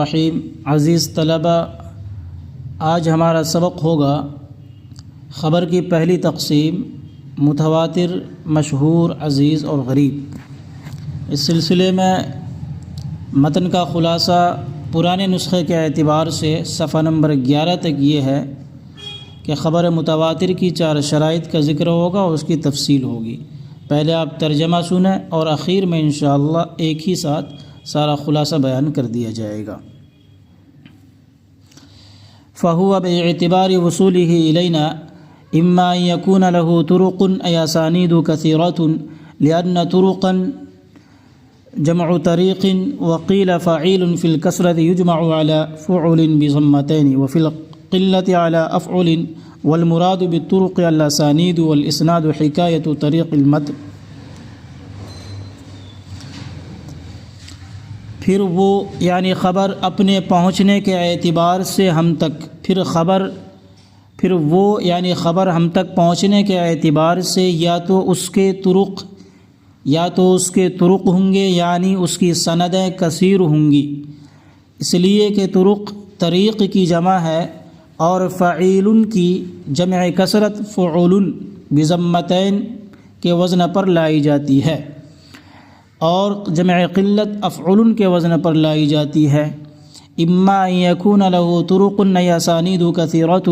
الرحیم۔ عزیز طلبہ، آج ہمارا سبق ہوگا خبر کی پہلی تقسیم متواتر، مشہور، عزیز اور غریب۔ اس سلسلے میں متن کا خلاصہ پرانے نسخے کے اعتبار سے صفحہ نمبر 11 تک یہ ہے کہ خبر متواتر کی 4 شرائط کا ذکر ہوگا اور اس کی تفصیل ہوگی۔ پہلے آپ ترجمہ سنیں اور اخیر میں انشاءاللہ ایک ہی ساتھ سارا خلاصہ بیان کر دیا جائے گا۔ فَهُوَ بِاعْتِبَارِ وصوله إِلَيْنَا إِمَّا أَن يَكُونَ لَهُ طُرُقٌ أَيْ أَسَانِيدُ كَثِيرَةٌ لِأَنَّ طُرُقًا جمع طريق، وقيل فعيل في الكسرة يجمع على فعل بضمتين، وفي القلة على أفعل، والمراد بالطرق الأسانيد، والإسناد حكاية طريق المتن۔ پھر وہ یعنی خبر اپنے پہنچنے کے اعتبار سے ہم تک، پھر وہ یعنی خبر ہم تک پہنچنے کے اعتبار سے یا تو اس کے طرق ہوں گے یعنی اس کی سندیں کثیر ہوں گی، اس لیے کہ طرق طریق کی جمع ہے، اور فعیل کی جمع کثرت فعول بضمتین کے وزن پر لائی جاتی ہے، اور جمع قلت افعل کے وزن پر لائی جاتی ہے۔ اما ان یکون له طرق أي اسانید کثیرۃ،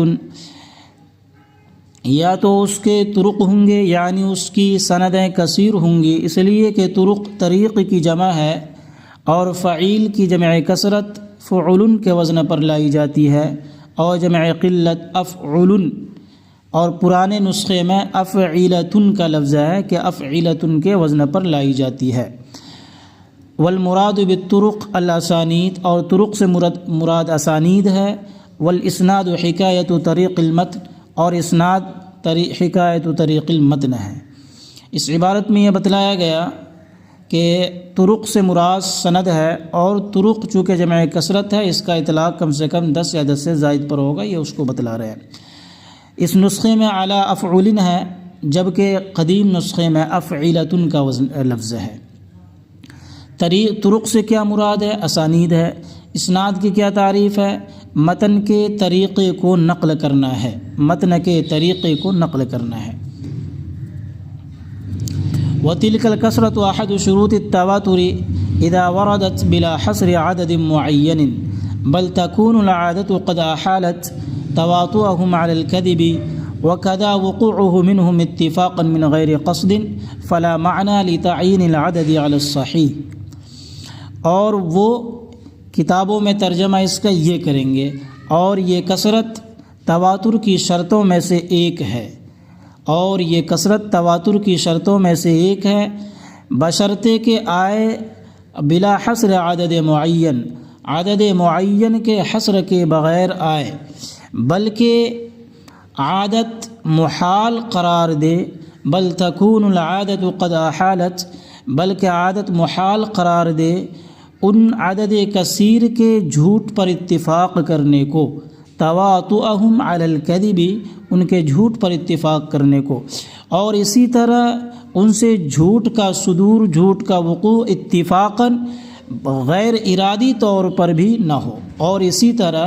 یا تو اس کے طرق ہوں گے یعنی اس کی سندیں کثیر ہوں گی، اس لیے کہ طرق طریق کی جمع ہے، اور فعیل کی جمع کثرت فعل کے وزن پر لائی جاتی ہے، اور جمع قلت افعل، اور پرانے نسخے میں افعیلۃ کا لفظ ہے کہ افعیلۃ کے وزن پر لائی جاتی ہے۔ والمراد بالطرق الاسانید، اور طرق سے مراد اسانید ہے۔ والاسناد حکایت طریق المتن، اور اسناد حکایت طریق المتن ہے۔ اس عبارت میں یہ بتلایا گیا کہ طرق سے مراد سند ہے، اور طرق چونکہ جمع کثرت ہے اس کا اطلاق کم سے کم 10 یا 10 سے زائد پر ہوگا، یہ اس کو بتلا رہے ہیں۔ اس نسخے میں اعلی افعول ہے، جبکہ قدیم نسخے میں افعیلۃ کا لفظ ہے۔ طرق سے کیا مراد ہے؟ اسانید ہے۔ اسناد کی کیا تعریف ہے؟ متن کے طریقے کو نقل کرنا ہے، متن کے طریقے کو نقل کرنا ہے۔ وَتِلْكَ الْكَسْرَةُ أَحَدُ شُرُوطِ التَّوَاتُرِ إِذَا وَرَدَتْ بِلَا حَصْرِ عَدَدٍ مُعَيَّنٍ بَلْ تَكُونُ الْعَادَةُ قَدْ أَحَالَتْ تواطؤهم على الكذب، وكذا وقوعه منهم اتفاقا من غير قصد، فلا معنى لتعيين العدد على الصحيح۔ اور وہ کتابوں میں ترجمہ اس کا یہ کریں گے، اور یہ کثرت تواتر کی شرطوں میں سے ایک ہے، اور یہ کثرت تواتر کی شرطوں میں سے ایک ہے، بشرطے کہ آئے بلا حصر عدد معین، عدد معین کے حصر کے بغیر آئے، بلکہ عادت محال قرار دے، بل تکون العادت قد احالت، بلکہ عادت محال قرار دے ان عدد کثیر کے جھوٹ پر اتفاق کرنے کو، تواطؤہم علی الکذب، ان کے جھوٹ پر اتفاق کرنے کو، اور اسی طرح ان سے جھوٹ کا صدور، جھوٹ کا وقوع اتفاقاً غیر ارادی طور پر بھی نہ ہو، اور اسی طرح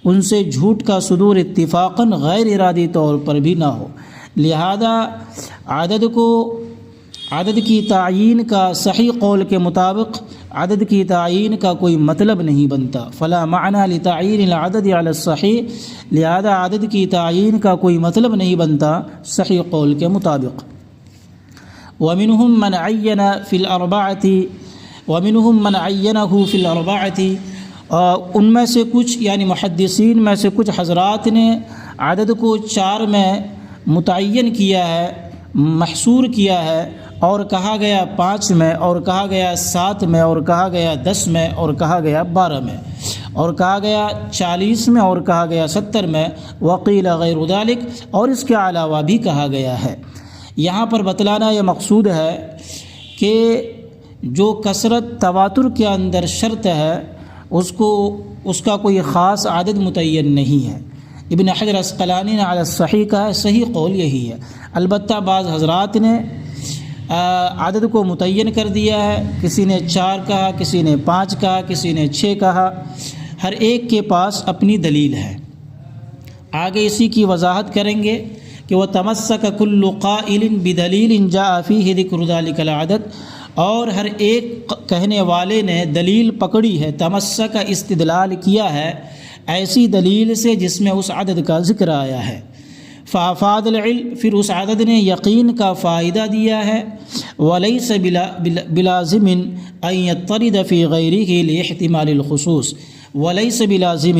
ان سے جھوٹ کا صدور اتفاقاً غیر ارادی طور پر بھی نہ ہو۔ لہذا عدد کی تعیین کا صحیح قول کے مطابق عدد کی تعیین کا کوئی مطلب نہیں بنتا، فلا معنی لتعیین العدد علی الصحیح، لہذا عدد کی تعیین کا کوئی مطلب نہیں بنتا صحیح قول کے مطابق۔ ومنهم من عین فی الاربعۃ، ومنهم من عینہ فی الاربعۃ، ان میں سے کچھ یعنی محدثین میں سے کچھ حضرات نے عدد کو 4 میں متعین کیا ہے، محصور کیا ہے، اور کہا گیا 5 میں، اور کہا گیا 7 میں، اور کہا گیا 10 میں، اور کہا گیا 12 میں، اور کہا گیا 40 میں، اور کہا گیا 70 میں، وقیل غیر ذلک، اور اس کے علاوہ بھی کہا گیا ہے۔ یہاں پر بتلانا یہ مقصود ہے کہ جو کثرت تواتر کے اندر شرط ہے اس کا کوئی خاص عدد متعین نہیں ہے۔ ابن حجر عسقلانی نے علی الصحیح کہا ہے، صحیح قول یہی ہے۔ البتہ بعض حضرات نے عدد کو متعین کر دیا ہے، کسی نے 4 کہا، کسی نے 5 کہا، کسی نے 6 کہا، ہر ایک کے پاس اپنی دلیل ہے۔ آگے اسی کی وضاحت کریں گے کہ وَتَمَسَّكَ كُلُّ قَائِلٍ بِدَلِيلٍ جَاءَ فِيهِ ذِكْرُ ذَلِكَ الْعَدَدِ، اور ہر ایک کہنے والے نے دلیل پکڑی ہے، تمسک استدلال کیا ہے ایسی دلیل سے جس میں اس عدد کا ذکر آیا ہے۔ فافاد العلم، پھر اس عدد نے یقین کا فائدہ دیا ہے۔ ولیس بلازم ان یطرد فی غیرہ لاحتمال الخصوص، ولیس بلازم،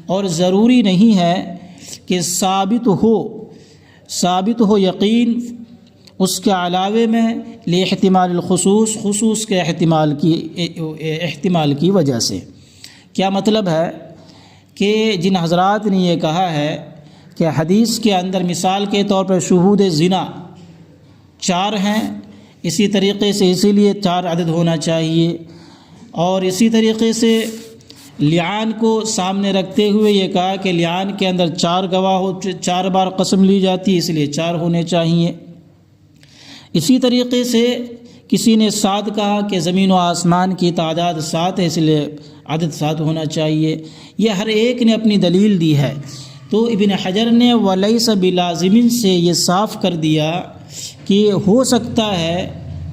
اور ضروری نہیں ہے کہ ثابت ہو یقین اس کے علاوے میں لاحتمال الخصوص، خصوص کے احتمال کی وجہ سے۔ کیا مطلب ہے کہ جن حضرات نے یہ کہا ہے کہ حدیث کے اندر مثال کے طور پر شہود زنا 4 ہیں، اسی طریقے سے اسی لیے 4 عدد ہونا چاہیے، اور اسی طریقے سے لعان کو سامنے رکھتے ہوئے یہ کہا کہ لعان کے اندر 4 گواہ 4 بار قسم لی جاتی ہے، اس لیے 4 ہونے چاہیے۔ اسی طریقے سے کسی نے 7 کہا کہ زمین و آسمان کی تعداد 7 ہے، اس لیے عدد 7 ہونا چاہیے۔ یہ ہر ایک نے اپنی دلیل دی ہے۔ تو ابن حجر نے ولیس بلازمین سے یہ صاف کر دیا کہ ہو سکتا ہے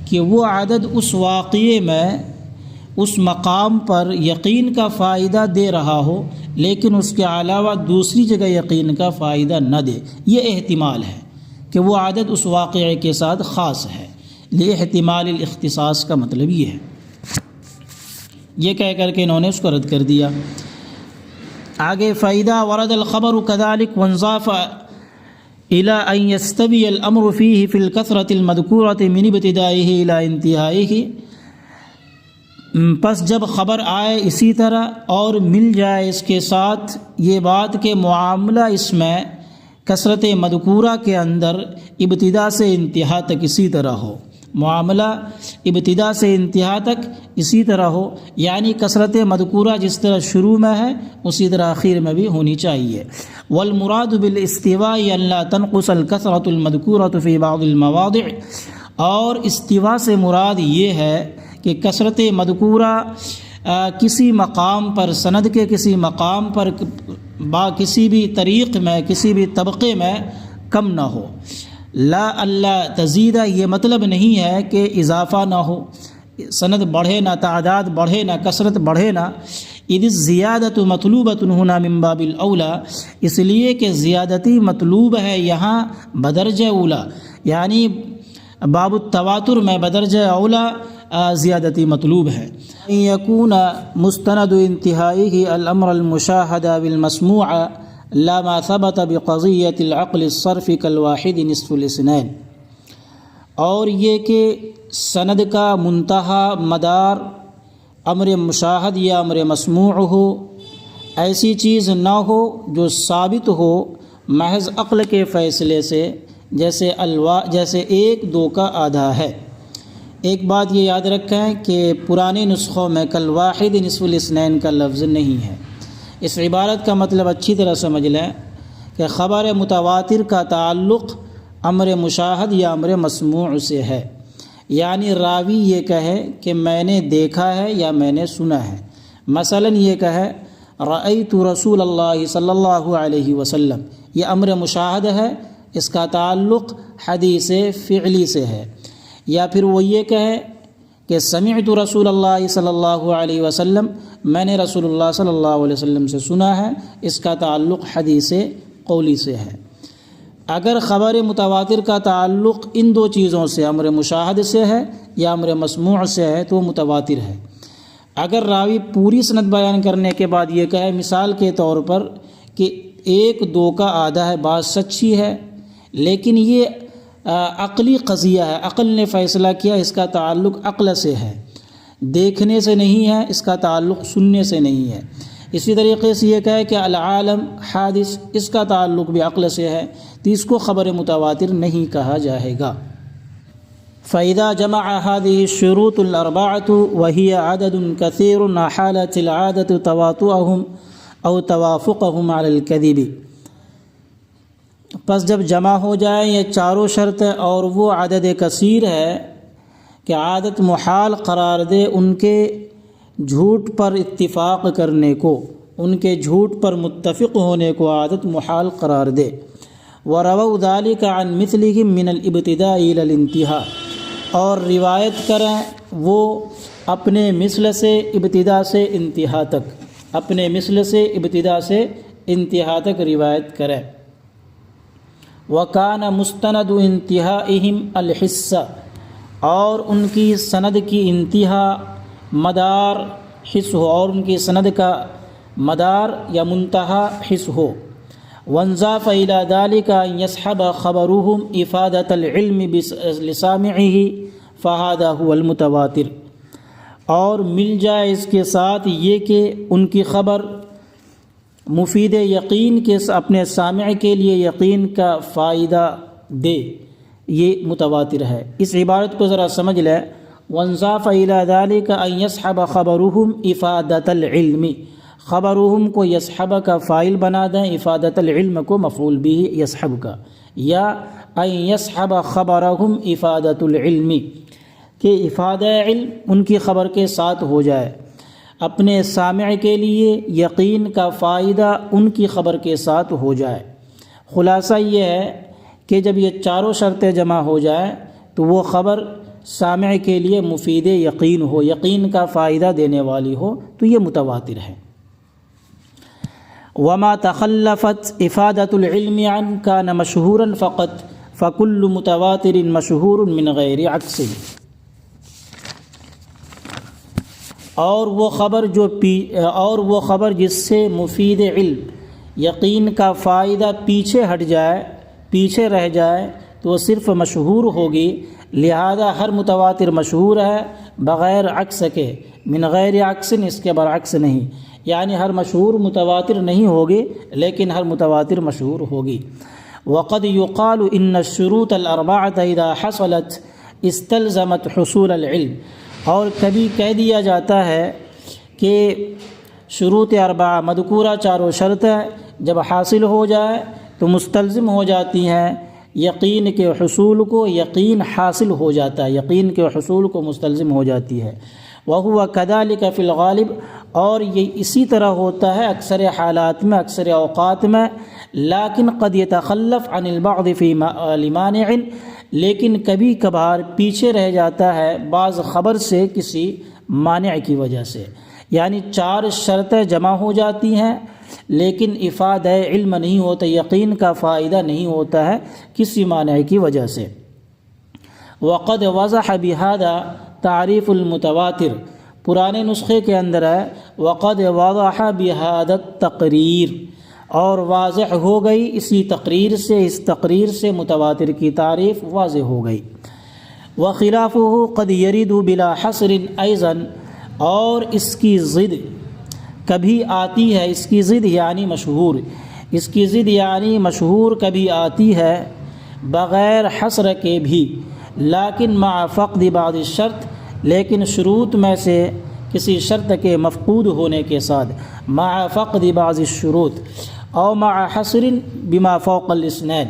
کہ وہ عدد اس واقعے میں اس مقام پر یقین کا فائدہ دے رہا ہو، لیکن اس کے علاوہ دوسری جگہ یقین کا فائدہ نہ دے۔ یہ احتمال ہے کہ وہ عدد اس واقعے کے ساتھ خاص ہے، لاحتمال الاختصاص کا مطلب یہ ہے۔ یہ کہہ کر کے انہوں نے اس کو رد کر دیا۔ آگے فَإِذَا وَرَدَ الْخَبَرُ كَذَلِكَ وَانْضَافَ إِلَىٰ أَنْ يَسْتَوِيَ الْأَمْرُ فِيهِ فِي الْكَثْرَةِ الْمَذْكُورَةِ مِنِ ابْتِدَائِهِ إِلَىٰ انتہائِهِ، پس جب خبر آئے اسی طرح اور مل جائے اس کے ساتھ یہ بات کہ معاملہ اس میں کثرت مذکورہ کے اندر ابتدا سے انتہا تک اسی طرح ہو، معاملہ ابتدا سے انتہا تک اسی طرح ہو، یعنی کثرت مذکورہ جس طرح شروع میں ہے اسی طرح آخر میں بھی ہونی چاہیے۔ والمراد بالاستواء ان لا تنقص الکثرۃ المذکورۃ فی بعض المواضع، اور استوا سے مراد یہ ہے کہ کثرت مذکورہ کسی مقام پر، سند کے کسی مقام پر کسی بھی طریق میں، کسی بھی طبقے میں کم نہ ہو۔ لا اللہ تزیدہ، یہ مطلب نہیں ہے کہ اضافہ نہ ہو، سند بڑھے نہ، تعداد بڑھے نہ، کثرت بڑھے نہ۔ اذ الزیادۃ مطلوبۃ ہنا من باب الاولیٰ، اس لیے کہ زیادتی مطلوب ہے یہاں بدرجہ اولا، یعنی باب التواتر میں بدرجہ اولا زیادتی مطلوب ہے۔ یکون مستند انتہائی الامر المشاہد بالمسموع لا ما ثبت بقضیۃ العقل الصرف کالواحد نصف الاثنین، اور یہ کہ سند کا منتہا مدار امر مشاہد یا امر مسموع ہو، ایسی چیز نہ ہو جو ثابت ہو محض عقل کے فیصلے سے، جیسے 1 2 کا آدھا ہے۔ ایک بات یہ یاد رکھیں کہ پرانے نسخوں میں کالواحد نصف الاثنین کا لفظ نہیں ہے۔ اس عبارت کا مطلب اچھی طرح سمجھ لیں کہ خبر متواتر کا تعلق امر مشاہد یا امر مسموع سے ہے، یعنی راوی یہ کہے کہ میں نے دیکھا ہے یا میں نے سنا ہے۔ مثلا یہ کہے رأیت رسول اللہ صلی اللہ علیہ وسلم، یہ امر مشاہد ہے، اس کا تعلق حدیث فعلی سے ہے۔ یا پھر وہ یہ کہے کہ سمعت رسول اللہ صلی اللہ علیہ وسلم، میں نے رسول اللہ صلی اللہ علیہ وسلم سے سنا ہے، اس کا تعلق حدیث قولی سے ہے۔ اگر خبر متواتر کا تعلق ان 2 چیزوں سے، امر مشاہد سے ہے یا امر مسموع سے ہے، تو متواتر ہے۔ اگر راوی پوری سند بیان کرنے کے بعد یہ کہے مثال کے طور پر کہ 1 2 کا آدھا ہے، بات سچی ہے، لیکن یہ عقلی قضیہ ہے، عقل نے فیصلہ کیا، اس کا تعلق عقل سے ہے، دیکھنے سے نہیں ہے، اس کا تعلق سننے سے نہیں ہے۔ اسی طریقے سے یہ کہے کہ العالم حادث، اس کا تعلق بھی عقل سے ہے، تو اس کو خبر متواتر نہیں کہا جائے گا۔ فَإِذَا جَمَعَ هَذِهِ الشُّرُوطُ الْأَرْبَعَةُ وَهِيَ عَدَدٌ كَثِيرٌ أَحَالَتِ الْعَادَةُ تَوَاطُؤَهُمْ أَوْ تَوَافُقَهُمْ عَلَى الْكَذِبِ، پس جب جمع ہو جائیں یہ چاروں شرطیں اور وہ عدد کثیر ہے کہ عادت محال قرار دے ان کے جھوٹ پر اتفاق کرنے کو، ان کے جھوٹ پر متفق ہونے کو عادت محال قرار دے۔ وَرَوَوْا ذَلِكَ عَنْ مِثْلِهِمْ مِنَ الْإِبْتِدَاءِ إِلَى الْانْتِهَاءِ، اور روایت کریں وہ اپنے مثل سے ابتدا سے انتہا تک، اپنے مثل سے ابتدا سے انتہا تک روایت کریں۔ وَكَانَ مُسْتَنَدُ انتہائِهِمْ الْحِسَّ، اور ان کی سند کی انتہا مدار حس ہو، اور ان کی سند کا مدار یا منتہا حس ہو۔ وانضاف إلى ذلك أن يصحب خبرهم إفادة العلم لسامعه فهذا هو المتواتر، اور مل جائے اس کے ساتھ یہ کہ ان کی خبر مفید یقین کے اپنے سامع کے لیے یقین کا فائدہ دے، یہ متواتر ہے۔ اس عبارت کو ذرا سمجھ لیں۔ وانضاف إلى ذلك أن يصحب خبرهم إفادة العلم، خبرهم کو یصحب کا فاعل بنا دیں، افادت العلم کو مفعول بھی یصحب کا، یا ان یصحب خبرهم افادت العلم، کہ افادہ علم ان کی خبر کے ساتھ ہو جائے، اپنے سامع کے لیے یقین کا فائدہ ان کی خبر کے ساتھ ہو جائے۔ خلاصہ یہ ہے کہ جب یہ چاروں شرطیں جمع ہو جائیں تو وہ خبر سامع کے لیے مفید یقین ہو، یقین کا فائدہ دینے والی ہو، تو یہ متواتر ہے۔ وما تخلفت افادۃ العلم عن كان مشہورا فقط فكل متواتر مشہور من غیر عکس، اور وہ خبر جس سے مفید علم یقین کا فائدہ پیچھے ہٹ جائے، پیچھے رہ جائے، تو وہ صرف مشہور ہوگی، لہذا ہر متواتر مشہور ہے بغیر عکس کے، من غیر عکس اس کے برعکس نہیں، یعنی ہر مشہور متواتر نہیں ہوگی لیکن ہر متواتر مشہور ہوگی۔ وقد يقال ان الشروط الاربعۃ اذا حصلت استلزمت حصول العلم، اور کبھی کہہ دیا جاتا ہے کہ شروط اربعہ مذکورہ چاروں شرطیں جب حاصل ہو جائے تو مستلزم ہو جاتی ہیں یقین کے حصول کو، یقین حاصل ہو جاتا ہے، یقین کے حصول کو مستلزم ہو جاتی ہے۔ وَهُوَ كَذَلِكَ فِي الْغَالِبِ، اور یہ اسی طرح ہوتا ہے اکثر حالات میں، اکثر اوقات میں، لیکن قد يتخلف عن البعض فی لمانع، لیکن کبھی کبھار پیچھے رہ جاتا ہے بعض خبر سے کسی مانع کی وجہ سے، یعنی چار شرطیں جمع ہو جاتی ہیں لیکن افادہ علم نہیں ہوتا، یقین کا فائدہ نہیں ہوتا ہے کسی مانع کی وجہ سے۔ وقد وضح بهذا تعریف المتواتر، پرانے نسخے کے اندر ہے وقد وضح بهذا التقریر، اور واضح ہو گئی اسی تقریر سے، اس تقریر سے متواتر کی تعریف واضح ہو گئی۔ وخلافه قد يرد بلا حصر ایضا، اور اس کی ضد کبھی آتی ہے، اس کی ضد یعنی مشہور، اس کی ضد یعنی مشہور کبھی آتی ہے بغیر حصر کے بھی، لیکن مع فقد بعض الشرط، لیکن شروط میں سے کسی شرط کے مفقود ہونے کے ساتھ، مع فقد بعض الشروط او مع حصر بما فوق الاثنين،